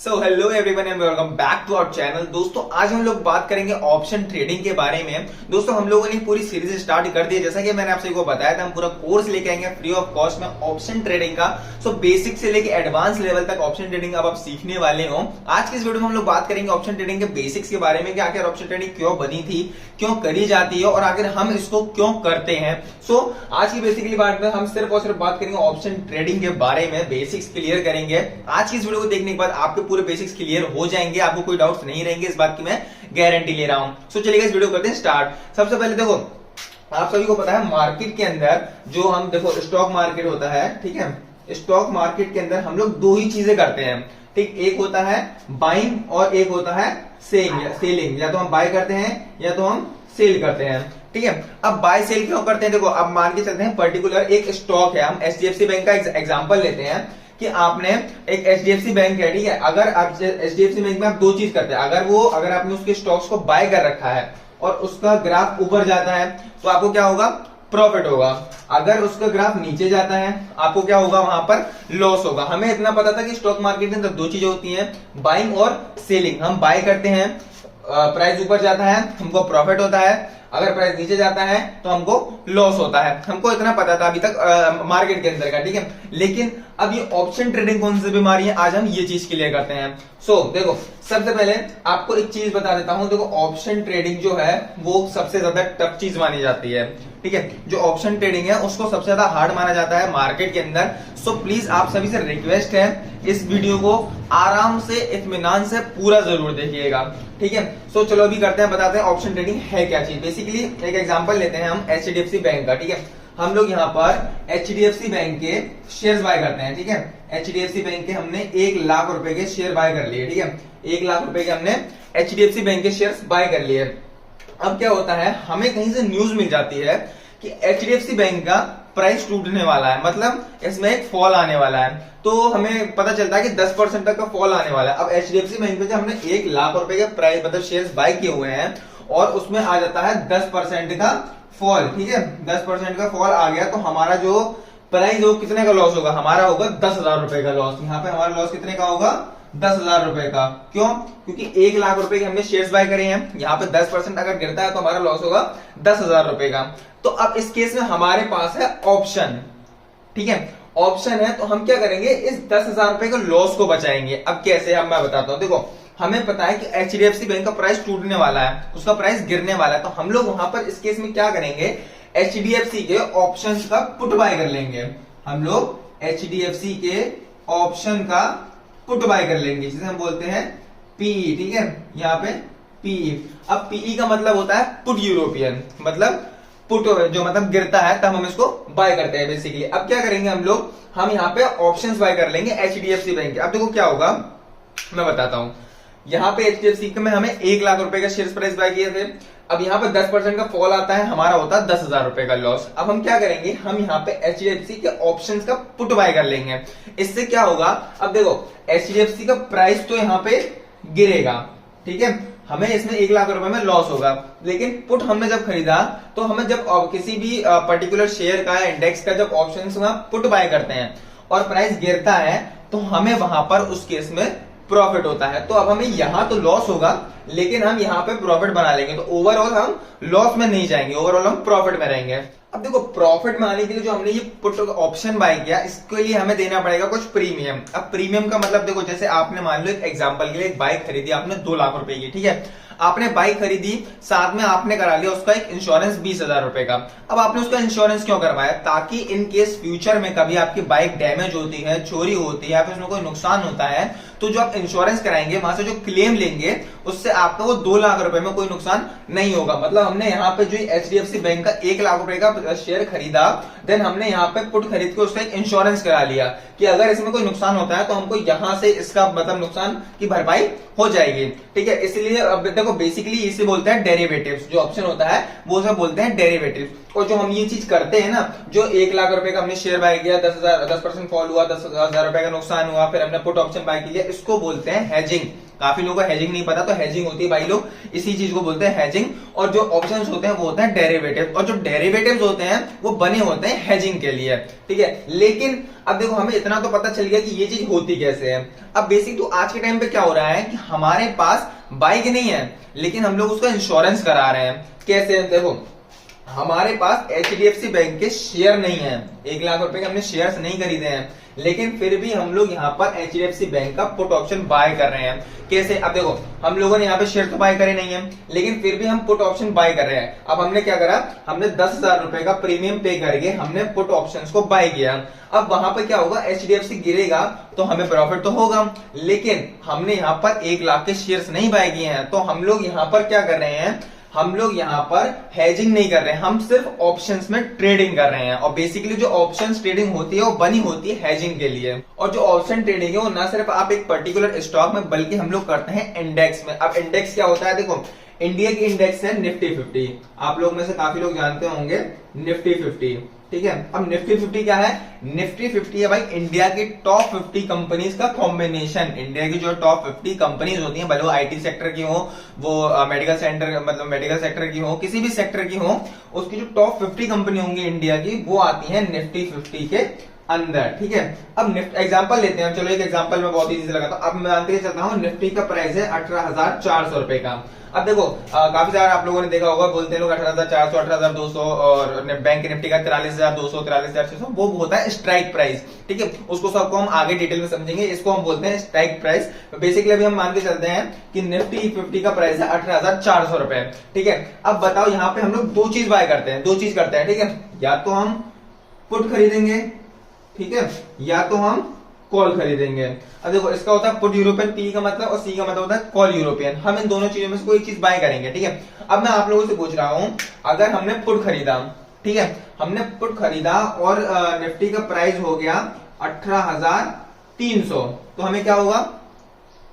So hello everyone and welcome back to our channel. दोस्तों आज हम लोग बात करेंगे ऑप्शन ट्रेडिंग के बारे में। दोस्तों हम लोगों ने पूरी सीरीज स्टार्ट कर दी है, जैसा कि मैंने आप सभी को बताया था हम पूरा कोर्स लेके आएंगे फ्री ऑफ कॉस्ट में ऑप्शन ट्रेडिंग का। सो बेसिक से लेके एडवांस लेवल तक ऑप्शन ट्रेडिंग अब आप सीखने वाले हो। आज की इस वीडियो में हम लोग बात करेंगे ऑप्शन ट्रेडिंग के बेसिक्स के बारे में कि आखिर ऑप्शन ट्रेडिंग क्यों बनी थी, क्यों करी जाती है और आखिर हम इसको क्यों करते हैं। सो आज की बेसिकली बात में हम सिर्फ और सिर्फ बात करेंगे ऑप्शन ट्रेडिंग के बारे में, बेसिक्स क्लियर करेंगे। आज की इस वीडियो को देखने के बाद आपके पूरे बेसिक्स क्लियर हो जाएंगे, आपको कोई डाउट्स नहीं रहेंगे, इस बात की मैं गारंटी ले रहा हूं। सो चलिए इस वीडियो करते हैं स्टार्ट। सबसे पहले देखो आप सभी को पता है मार्केट के अंदर जो हम देखो स्टॉक मार्केट होता है, ठीक है। स्टॉक मार्केट के अंदर हम लोग दो ही चीजें करते हैं, ठीक। एक होता है बाइंग और एक होता है सेलिंग। या तो हम बाय करते हैं या तो हम सेल करते हैं, ठीक है। अब बाय सेल क्यों करते हैं, देखो अब मान के चलते हैं पर्टिकुलर एक स्टॉक है, हम एचडीएफसी बैंक का एग्जांपल लेते हैं कि आपने एक एचडीएफसी बैंक है, ठीक है। अगर आप एचडीएफसी बैंक में आप दो चीज करते हैं, अगर आपने उसके स्टॉक्स को बाय कर रखा है और उसका ग्राफ ऊपर जाता है तो आपको क्या होगा, प्रॉफिट होगा। अगर उसका ग्राफ नीचे जाता है आपको क्या होगा, वहां पर लॉस होगा। हमें इतना पता था कि स्टॉक मार्केट के अंदर दो चीजें होती हैं, बाइंग और सेलिंग। हम बाय करते हैं, प्राइस ऊपर जाता है हमको प्रॉफिट होता है, अगर प्राइस नीचे जाता है तो हमको लॉस होता है। हमको इतना पता था अभी तक मार्केट के अंदर का, ठीक है। लेकिन अब ये ऑप्शन ट्रेडिंग कौन सी बीमारी है, आज हम ये चीज क्लियर करते हैं। सो देखो सबसे पहले आपको एक चीज बता देता हूं, देखो ऑप्शन ट्रेडिंग जो है वो सबसे ज्यादा टफ चीज मानी जाती है, ठीक है। जो ऑप्शन ट्रेडिंग है उसको सबसे ज्यादा हार्ड माना जाता है मार्केट के अंदर। सो प्लीज आप सभी से रिक्वेस्ट है इस वीडियो को आराम से इत्मीनान से पूरा जरूर देखिएगा, ठीक है। सो चलो अभी करते हैं, बताते हैं ऑप्शन ट्रेडिंग है क्या चीज। बेसिकली एक एग्जांपल लेते हैं हम एचडीएफसी बैंक का, ठीक है। हम लोग यहाँ पर एचडीएफसी बैंक के शेयर्स बाय करते हैं, ठीक है। एचडीएफसी बैंक के हमने 1 लाख रुपए के शेयर बाय कर लिए, ठीक है। 1 लाख रुपए के हमने एचडीएफसी बैंक के शेयर्स बाय कर लिए। अब क्या होता है, हमें कहीं से न्यूज मिल जाती है कि एचडीएफसी बैंक का प्राइस टूटने वाला है, मतलब इसमें एक फॉल आने वाला है। तो हमें पता चलता है कि 10% तक का फॉल आने वाला है। अब एचडीएफसी बैंक में जब हमने 1 लाख रुपए के प्राइस मतलब शेयर्स बाय किए हुए हैं और उसमें आ जाता है 10% का फॉल, ठीक है। 10% का फॉल आ गया तो हमारा जो प्राइस हो कितने का लॉस होगा, हमारा होगा 10,000 रुपए का लॉस। यहाँ पे हमारा लॉस कितने का होगा, 10,000 रुपए का। क्यों, क्योंकि 1 लाख रुपए के हमने शेयर्स बाय करे हैं, यहाँ पे 10% अगर गिरता है तो हमारा लॉस होगा 10,000 रुपए का। तो अब इस केस में हमारे पास है ऑप्शन, ठीक है। ऑप्शन है तो हम क्या करेंगे, इस 10,000 रुपए के लॉस को बचाएंगे। अब कैसे, अब मैं बताता हूं। देखो हमें पता है कि एचडीएफसी बैंक का प्राइस टूटने वाला है, उसका प्राइस गिरने वाला है, तो हम लोग वहां पर इस केस में क्या करेंगे, एचडीएफसी के ऑप्शंस का पुट बाय कर लेंगे। हम लोग एचडीएफसी के ऑप्शन का पुट बाय कर लेंगे, जिसे हम बोलते हैं पीई, ठीक है। यहाँ पे पीई। अब पीई का मतलब होता है पुट यूरोपियन, मतलब पुट जो मतलब गिरता है तब हम इसको बाय करते हैं बेसिकली। अब क्या करेंगे हम लोग, हम यहाँ पे ऑप्शंस बाय कर लेंगे एचडीएफसी बैंक के। अब देखो क्या होगा मैं बताता हूं। यहाँ पे एचडीएफसी में हमें 1 लाख रुपए का शेयर प्राइस बाय किए थे। अब यहाँ पे 10% का फॉल आता है, हमारा होता है 10,000 रुपए का लॉस। अब हम क्या करेंगे, हम यहाँ पे एचडीएफसी के ऑप्शंस का पुट बाय कर लेंगे। इससे क्या होगा, अब देखो एचडीएफसी का प्राइस तो यहाँ पे गिरेगा, ठीक है, हमें इसमें 1 लाख रुपए में लॉस होगा। लेकिन पुट हमने जब खरीदा तो हमें जब किसी भी पर्टिकुलर शेयर का इंडेक्स का जब ऑप्शंस में पुट बाय करते हैं और प्राइस गिरता है तो हमें वहां पर उस केस में प्रॉफिट होता है। तो अब हमें यहां तो लॉस होगा लेकिन हम यहाँ पे प्रॉफिट बना लेंगे, तो ओवरऑल हम लॉस में नहीं जाएंगे, ओवरऑल हम प्रॉफिट में रहेंगे। अब देखो प्रॉफिट में आने के लिए जो हमने ये पुट ऑप्शन बाय किया, इसके लिए हमें देना पड़ेगा कुछ प्रीमियम। अब प्रीमियम का मतलब देखो, जैसे आपने मान लो एक एग्जांपल के लिए एक बाइक खरीदी आपने 2 लाख रुपए की, ठीक है। आपने बाइक खरीदी, साथ में आपने करा लिया उसका एक इंश्योरेंस 20,000 रुपए का। अब आपने उसका इंश्योरेंस क्यों करवाया, ताकि इन केस फ्यूचर में कभी आपकी बाइक डैमेज होती है, चोरी होती है या फिर उसमें कोई नुकसान होता है तो जो आप इंश्योरेंस कराएंगे वहां से जो क्लेम लेंगे उससे आपका वो 2 लाख रुपए में कोई नुकसान नहीं होगा। मतलब हमने यहाँ पे जो एचडीएफसी बैंक का 1 लाख रुपए का शेयर खरीदा, देन हमने यहाँ पे पुट खरीद के उसका एक इंश्योरेंस करा लिया कि अगर इसमें कोई नुकसान होता है तो हमको यहाँ से इसका मतलब नुकसान की भरपाई हो जाएगी, ठीक है। इसलिए अब देखो बेसिकली इसे बोलते हैं डेरिवेटिव्स, जो ऑप्शन होता है वो सब बोलते हैं डेरिवेटिव्स। और जो हम ये चीज करते हैं ना, जो 1 लाख रुपए का हमने शेयर बाय किया, 10% फॉल हुआ, 10,000 रुपए का नुकसान हुआ, फिर हमने पुट ऑप्शन बाय किया, इसको बोलते हैं हेजिंग। काफी लोगों को हेजिंग नहीं पता, तो हेजिंग होती है भाई लोग, इसी चीज को बोलते हैं हेजिंग। और जो ऑप्शंस होते हैं वो होते हैं डेरिवेटिव, और जो डेरिवेटिव्स होते हैं वो बने होते हैं हेजिंग के लिए, ठीक है। लेकिन अब देखो हमें इतना तो पता चल गया कि ये चीज होती कैसे है। अब बेसिक तो आज के टाइम पे क्या हो रहा है कि हमारे पास बाइक नहीं है लेकिन हम लोग उसका इंश्योरेंस करा रहे हैं। कैसे? देखो हमारे पास HDFC बैंक के शेयर नहीं है, 1 लाख रुपए के हमने शेयर्स नहीं खरीदे हैं, लेकिन फिर भी हम लोग यहाँ पर HDFC बैंक का पुट ऑप्शन बाय कर रहे हैं। कैसे? अब देखो हम लोगों ने यहाँ पे शेयर तो बाय करे नहीं है लेकिन फिर भी हम पुट ऑप्शन बाय कर रहे हैं। अब हमने क्या करा, हमने 10,000 रुपए का प्रीमियम पे करके हमने पुट ऑप्शंस को बाय किया। अब वहां पर क्या होगा, HDFC गिरेगा तो हमें प्रॉफिट तो होगा, लेकिन हमने यहाँ पर 1 लाख के शेयर्स नहीं बाय किए हैं, तो हम लोग यहाँ पर क्या कर रहे हैं, हम लोग यहाँ पर हेजिंग नहीं कर रहे हैं, हम सिर्फ ऑप्शंस में ट्रेडिंग कर रहे हैं। और बेसिकली जो ऑप्शंस ट्रेडिंग होती है वो बनी होती है हेजिंग के लिए। और जो ऑप्शन ट्रेडिंग है वो ना सिर्फ आप एक पर्टिकुलर स्टॉक में बल्कि हम लोग करते हैं इंडेक्स में। अब इंडेक्स क्या होता है, देखो इंडिया की इंडेक्स है निफ्टी 50, आप लोग में से काफी लोग जानते होंगे निफ्टी 50, ठीक है। अब निफ्टी 50 क्या है, निफ्टी 50 है भाई इंडिया की टॉप 50 कंपनीज का कॉम्बिनेशन। इंडिया की जो टॉप 50 कंपनीज होती हैं, भले वो IT सेक्टर की हो, वो मेडिकल सेंटर मतलब मेडिकल सेक्टर की हो, किसी भी सेक्टर की हो, उसकी जो टॉप 50 कंपनी होंगी इंडिया की वो आती है निफ्टी 50 के अंदर, ठीक है। अब निफ्टी एग्जांपल लेते हैं, चलो एक एग्जांपल में बहुत इजी लगाता हूं। अब मैं मानते चलता हूं निफ्टी का प्राइस है 18,400 रुपए का। अब देखो काफी सारे आप लोगों ने देखा होगा, बोलते हैं लोग 18,400, 18,200, और बैंक निफ्टी का 43,200, 43,600, वो होता है स्ट्राइक प्राइस, ठीक है। उसको सबको हम आगे डिटेल में समझेंगे, इसको हम बोलते हैं स्ट्राइक प्राइस। बेसिकली अभी हम मान के चलते हैं कि निफ्टी 50 का प्राइस है 18,400 रुपए, ठीक है। अब बताओ यहाँ पे हम लोग दो चीज बाय करते हैं, ठीक है। या तो हम पुट खरीदेंगे, ठीक है, या तो हम कॉल खरीदेंगे। अब देखो इसका होता है पुट यूरोपियन, पी का मतलब, और सी का मतलब होता है कॉल यूरोपियन। हम इन दोनों चीजों में से कोई चीज बाय करेंगे, ठीक है। अब मैं आप लोगों से पूछ रहा हूं, अगर हमने पुट खरीदा, ठीक है, हमने पुट खरीदा और निफ्टी का प्राइस हो गया 18,300, तो हमें क्या होगा,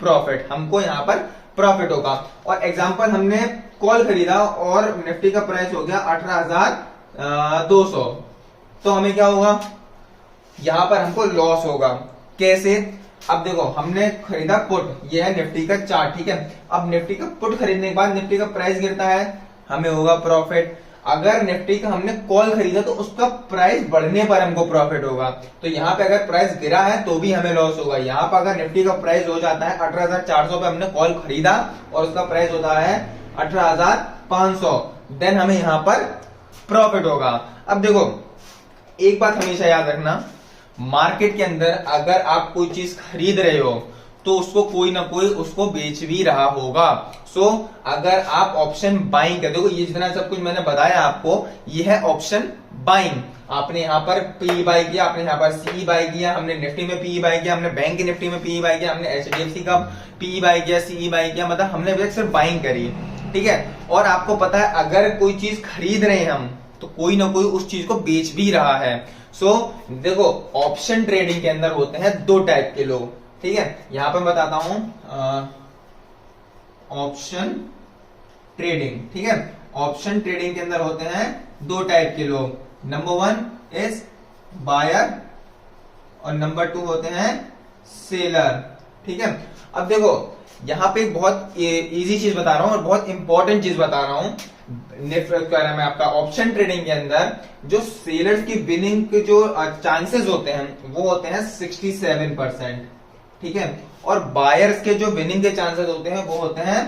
प्रॉफिट, हमको यहां पर प्रॉफिट होगा। और एग्जांपल हमने कॉल खरीदा और निफ्टी का प्राइस हो गया 18,200, तो हमें क्या होगा, यहां पर हमको लॉस होगा। कैसे? अब देखो हमने खरीदा पुट, ये है निफ्टी का चार्ट, ठीक है। अब निफ्टी का पुट खरीदने के बाद निफ्टी का प्राइस गिरता है, हमें होगा प्रॉफिट। अगर निफ्टी का हमने कॉल खरीदा तो उसका प्राइस बढ़ने पर हमको प्रॉफिट होगा। तो यहाँ पे अगर प्राइस गिरा है तो भी हमें लॉस होगा। यहाँ पर अगर निफ्टी का प्राइस हो जाता है 18,400 पे, हमने कॉल खरीदा और उसका प्राइस होता है 18,500, देन हमें यहाँ पर प्रॉफिट होगा। अब देखो एक बात हमेशा याद रखना, मार्केट के अंदर अगर आप कोई चीज खरीद रहे हो तो उसको कोई ना कोई उसको बेच भी रहा होगा। सो अगर आप ऑप्शन बाइंग कर, देखो ये जितना सब कुछ मैंने बताया आपको, ये है ऑप्शन बाइंग। आपने यहाँ पर पी बाय किया, आपने यहाँ पर सी बाय किया, हमने निफ्टी में पी बाय किया, हमने बैंक की निफ्टी में पी बाय किया, हमने HDFC का पी बाय किया, सी बाय किया, मतलब हमने सिर्फ बाइंग करी, ठीक है। और आपको पता है अगर कोई चीज खरीद रहे हैं हम तो कोई ना कोई उस चीज को बेच भी रहा है। सो देखो ऑप्शन ट्रेडिंग के अंदर होते हैं दो टाइप के लोग, ठीक है। यहां पर बताता हूं ऑप्शन ट्रेडिंग, ठीक है। ऑप्शन ट्रेडिंग के अंदर होते हैं दो टाइप के लोग, नंबर 1 इज बायर और नंबर 2 होते हैं सेलर, ठीक है। अब देखो यहां पे एक बहुत इजी चीज बता रहा हूं और बहुत इंपॉर्टेंट चीज बता रहा हूं। मैं आपका ऑप्शन ट्रेडिंग के अंदर जो सेलर्स की विनिंग के जो चांसेस होते हैं वो होते हैं 67%, ठीक है। और बायर्स के जो विनिंग के चांसेस होते हैं वो होते हैं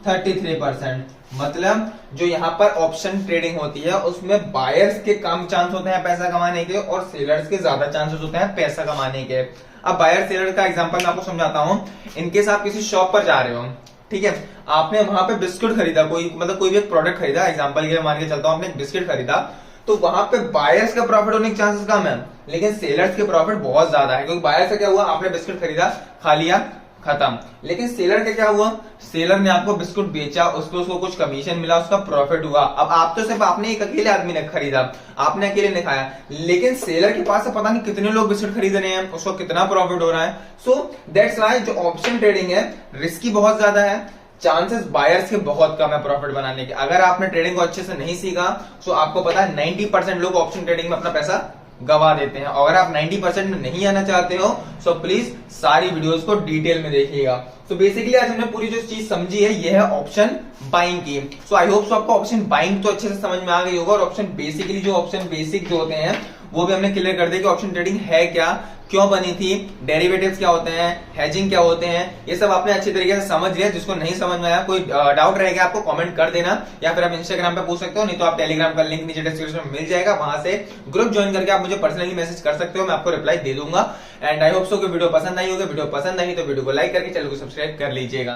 33%। मतलब जो यहाँ पर ऑप्शन ट्रेडिंग होती है उसमें बायर्स के कम चांस होते हैं पैसा कमाने के और सेलर्स के ज्यादा चांसेस होते हैं पैसा कमाने के। अब बायर सेलर का एग्जांपल मैं आपको समझाता हूं। इनकेस आप किसी शॉप पर जा रहे हो, ठीक है, आपने वहां पे बिस्कुट खरीदा, कोई कोई भी एक प्रोडक्ट खरीदा, एग्जांपल के लिए मान के चलता हूं आपने एक बिस्किट खरीदा, तो वहां पे बायर्स का प्रॉफिट होने के चांसेस कम है लेकिन सेलर्स के प्रॉफिट बहुत ज्यादा है। क्योंकि बायर्स का क्या हुआ, आपने बिस्किट खरीदा, खा लिया, खत्म। लेकिन सेलर का क्या हुआ, सेलर ने आपको बिस्कुट बेचा, उसको कुछ कमीशन मिला, उसका प्रॉफिट हुआ। अब आप तो सिर्फ आपने एक अकेले आदमी ने खरीदा, आपने अकेले ने खाया, लेकिन सेलर के पास पता नहीं कितने लोग बिस्कुट खरीद रहे हैं, उसको कितना प्रॉफिट हो रहा है। सो दैट्स व्हाई जो ऑप्शन ट्रेडिंग है रिस्की बहुत ज्यादा है, चांसेस बायर्स के बहुत कम है प्रॉफिट बनाने के। अगर आपने ट्रेडिंग को अच्छे से नहीं सीखा तो आपको पता है 90% लोग ऑप्शन ट्रेडिंग में अपना पैसा गवा देते हैं। अगर आप 90% में नहीं आना चाहते हो सो प्लीज सारी वीडियोस को डिटेल में देखिएगा। तो बेसिकली आज हमने पूरी जो चीज समझी है ये है ऑप्शन बाइंग की। सो आई होप सो आपको ऑप्शन बाइंग तो अच्छे से समझ में आ गई होगा, और ऑप्शन बेसिकली जो ऑप्शन बेसिक जो होते हैं वो भी हमने क्लियर कर दिया कि ऑप्शन ट्रेडिंग है क्या, क्यों बनी थी, डेरिवेटिव्स क्या होते हैं, हेजिंग क्या होते हैं, ये सब आपने अच्छी तरीके से समझ लिया। जिसको नहीं समझ में आया, कोई डाउट रहेगा आपको कमेंट कर देना, या फिर आप इंस्टाग्राम पे पूछ सकते हो, नहीं तो आप टेलीग्राम का लिंक नीचे डिस्क्रिप्शन में मिल जाएगा, वहां से ग्रुप ज्वाइन करके आप मुझे पर्सनली मैसेज कर सकते हो, मैं आपको रिप्लाई दे दूंगा। एंड आई होप सो कि वीडियो पसंद आई होगी। वीडियो पसंद आई तो वीडियो को लाइक करके चैनल को सब्सक्राइब कर लीजिएगा।